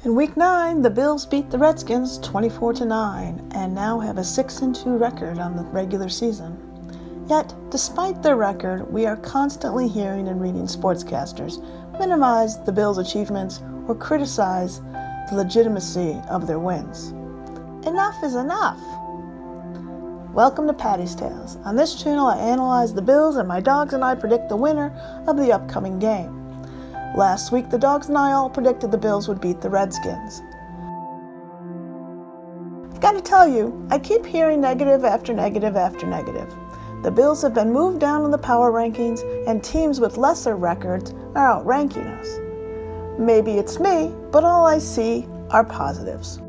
In Week 9, the Bills beat the Redskins 24-9 and now have a 6-2 record on the regular season. Yet, despite their record, we are constantly hearing and reading sportscasters minimize the Bills' achievements or criticize the legitimacy of their wins. Enough is enough! Welcome to Paddy's Tales. On this channel, I analyze the Bills, and my dogs and I predict the winner of the upcoming game. Last week, the dogs and I all predicted the Bills would beat the Redskins. I've got to tell you, I keep hearing negative after negative after negative. The Bills have been moved down in the power rankings, and teams with lesser records are outranking us. Maybe it's me, but all I see are positives.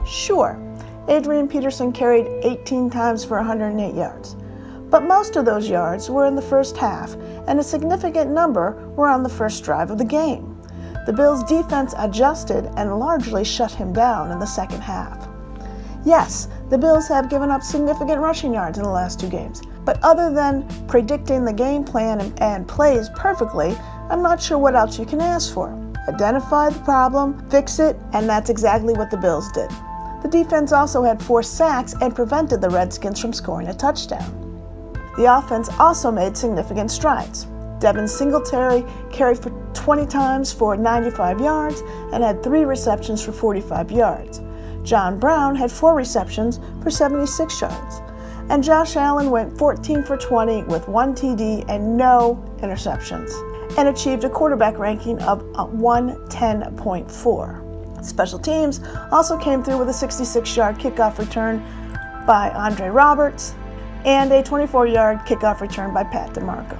Sure, Adrian Peterson carried 18 times for 108 yards. But most of those yards were in the first half, and a significant number were on the first drive of the game. The Bills' defense adjusted and largely shut him down in the second half. Yes, the Bills have given up significant rushing yards in the last two games, but other than predicting the game plan and plays perfectly, I'm not sure what else you can ask for. Identify the problem, fix it, and that's exactly what the Bills did. The defense also had 4 sacks and prevented the Redskins from scoring a touchdown. The offense also made significant strides. Devin Singletary carried for 20 times for 95 yards and had 3 receptions for 45 yards. John Brown had 4 receptions for 76 yards. And Josh Allen went 14 for 20 with 1 TD and no interceptions, and achieved a quarterback ranking of 110.4. Special teams also came through with a 66-yard kickoff return by Andre Roberts and a 24-yard kickoff return by Pat DeMarco.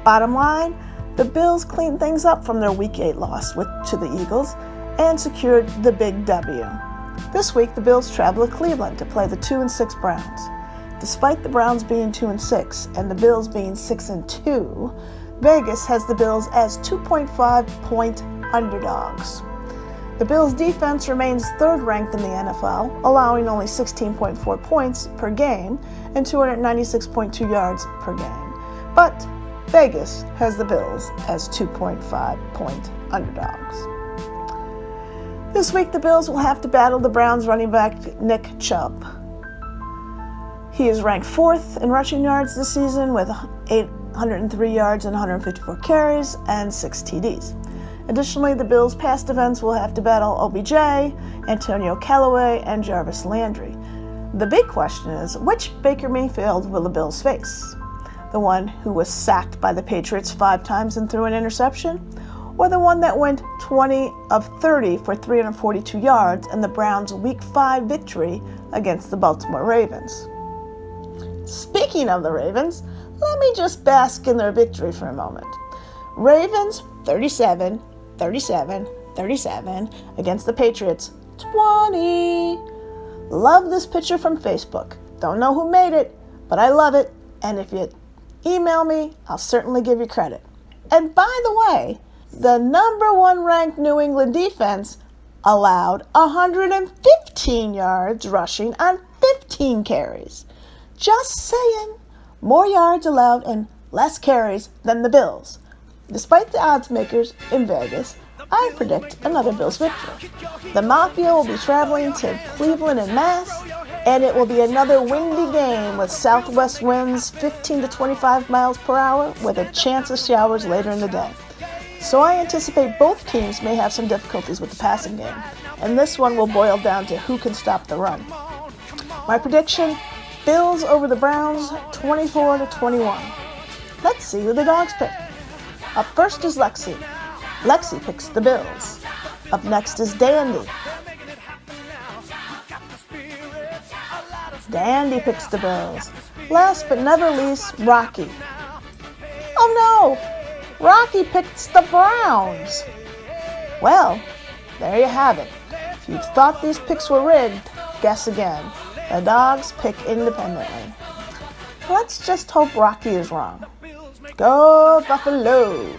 Bottom line, the Bills cleaned things up from their Week 8 loss to the Eagles and secured the big W. This week, the Bills travel to Cleveland to play the 2-6 Browns. Despite the Browns being 2-6 and the Bills being 6-2, Vegas has the Bills as 2.5-point underdogs. The Bills' defense remains third ranked in the NFL, allowing only 16.4 points per game and 296.2 yards per game. But Vegas has the Bills as 2.5-point underdogs. This week, the Bills will have to battle the Browns running back Nick Chubb. He is ranked 4th in rushing yards this season with 803 yards and 154 carries and 6 TDs. Additionally, the Bills' pass defense will have to battle OBJ, Antonio Callaway, and Jarvis Landry. The big question is, which Baker Mayfield will the Bills face? The one who was sacked by the Patriots 5 times and threw an interception? Or the one that went 20 of 30 for 342 yards in the Browns' Week 5 victory against the Baltimore Ravens? Speaking of the Ravens, let me just bask in their victory for a moment. Ravens 37 against the Patriots 20. Love this picture from Facebook. Don't know who made it, but I love it. And if you email me, I'll certainly give you credit. And by the way, the number 1 ranked New England defense allowed 115 yards rushing on 15 carries. Just saying, more yards allowed and less carries than the Bills. Despite the odds makers in Vegas, I predict another Bills victory. The Mafia will be traveling to Cleveland en masse, and it will be another windy game with southwest winds 15 to 25 miles per hour with a chance of showers later in the day. So I anticipate both teams may have some difficulties with the passing game, and this one will boil down to who can stop the run. My prediction, Bills over the Browns 24-21. Let's see who the dogs pick. Up first is Lexi. Lexi picks the Bills. Up next is Dandy. Dandy picks the Bills. Last but never least, Rocky. Oh no! Rocky picks the Browns. Well, there you have it. If you thought these picks were rigged, guess again. The dogs pick independently. Let's just hope Rocky is wrong. Go Buffalo!